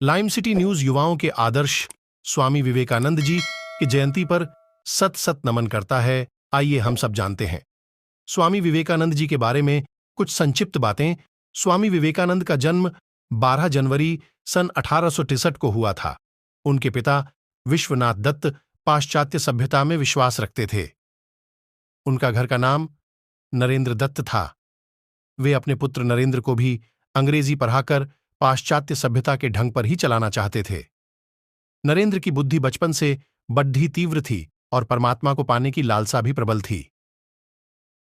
Lime city news युवाओं के आदर्श स्वामी विवेकानंद जी की जयंती पर सत सत नमन करता है। आइए हम सब जानते हैं स्वामी विवेकानंद जी के बारे में कुछ संक्षिप्त बातें। स्वामी विवेकानंद का जन्म 12 जनवरी सन 1863 को हुआ था। उनके पिता विश्वनाथ दत्त पाश्चात्य सभ्यता में विश्वास रखते थे। उनका घर का नाम नरेंद्र दत्त था। वे अपने पुत्र नरेंद्र को भी अंग्रेजी पढ़ाकर पाश्चात्य सभ्यता के ढंग पर ही चलाना चाहते थे। नरेंद्र की बुद्धि बचपन से बड्ढी तीव्र थी और परमात्मा को पाने की लालसा भी प्रबल थी।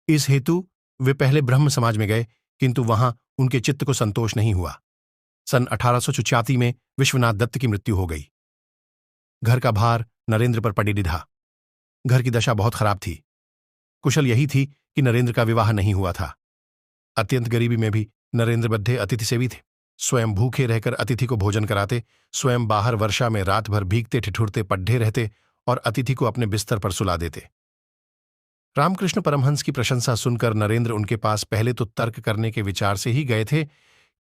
इस हेतु वे पहले ब्रह्म समाज में गए, किंतु वहां उनके चित्त को संतोष नहीं हुआ। सन 1886 में विश्वनाथ दत्त की मृत्यु हो गई। घर का भार नरेंद्र पर पड़ी डिढ़ा। घर की दशा बहुत खराब थी। कुशल यही थी कि नरेंद्र का विवाह नहीं हुआ था। अत्यंत गरीबी में भी नरेंद्र बद्धे अतिथि सेवी थे। स्वयं भूखे रहकर अतिथि को भोजन कराते, स्वयं बाहर वर्षा में रात भर भीगते ठिठुरते पड्ढे रहते और अतिथि को अपने बिस्तर पर सुला देते। रामकृष्ण परमहंस की प्रशंसा सुनकर नरेंद्र उनके पास पहले तो तर्क करने के विचार से ही गए थे,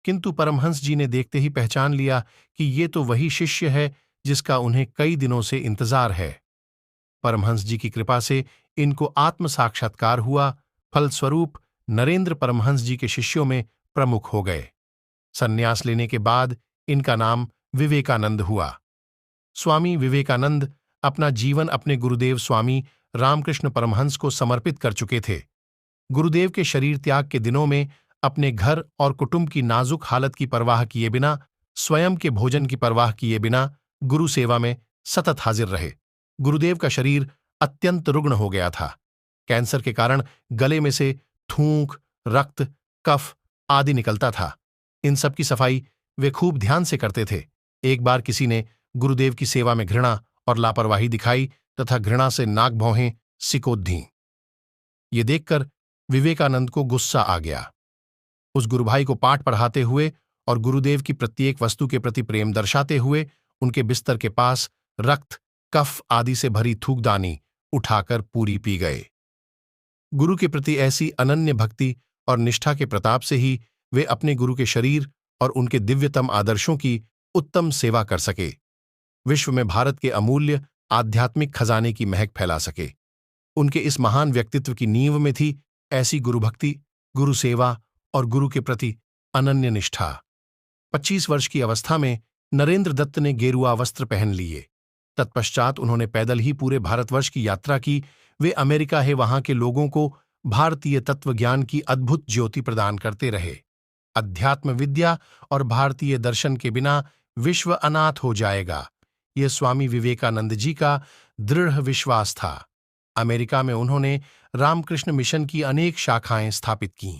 किंतु परमहंस जी ने देखते ही पहचान लिया कि ये तो वही शिष्य है जिसका उन्हें कई दिनों से इंतजार है। परमहंस जी की कृपा से इनको आत्म साक्षात्कार हुआ। फलस्वरूप नरेंद्र परमहंस जी के शिष्यों में प्रमुख हो गए। संन्यास लेने के बाद इनका नाम विवेकानंद हुआ। स्वामी विवेकानंद अपना जीवन अपने गुरुदेव स्वामी रामकृष्ण परमहंस को समर्पित कर चुके थे। गुरुदेव के शरीर त्याग के दिनों में अपने घर और कुटुंब की नाजुक हालत की परवाह किए बिना, स्वयं के भोजन की परवाह किए बिना गुरु सेवा में सतत हाजिर रहे। गुरुदेव का शरीर अत्यंत रुग्ण हो गया था। कैंसर के कारण गले में से थूक, रक्त, कफ आदि निकलता था। इन सब की सफाई वे खूब ध्यान से करते थे। एक बार किसी ने गुरुदेव की सेवा में घृणा और लापरवाही दिखाई तथा घृणा से नाक भौहें सिकोद दीं। ये देखकर विवेकानंद को गुस्सा आ गया। उस गुरुभाई को पाठ पढ़ाते हुए और गुरुदेव की प्रत्येक वस्तु के प्रति प्रेम दर्शाते हुए उनके बिस्तर के पास रक्त, कफ आदि से भरी थूकदानी उठाकर पूरी पी गए। गुरु के प्रति ऐसी अनन्य भक्ति और निष्ठा के प्रताप से ही वे अपने गुरु के शरीर और उनके दिव्यतम आदर्शों की उत्तम सेवा कर सके, विश्व में भारत के अमूल्य आध्यात्मिक खजाने की महक फैला सके। उनके इस महान व्यक्तित्व की नींव में थी ऐसी गुरुभक्ति, गुरु सेवा और गुरु के प्रति अनन्य निष्ठा। 25 वर्ष की अवस्था में नरेंद्र दत्त ने गेरुआ वस्त्र पहन लिए। तत्पश्चात उन्होंने पैदल ही पूरे भारतवर्ष की यात्रा की। वे अमेरिका है वहां के लोगों को भारतीय तत्व ज्ञान की अद्भुत ज्योति प्रदान करते रहे। अध्यात्म विद्या और भारतीय दर्शन के बिना विश्व अनाथ हो जाएगा, यह स्वामी विवेकानंद जी का दृढ़ विश्वास था। अमेरिका में उन्होंने रामकृष्ण मिशन की अनेक शाखाएं स्थापित कीं।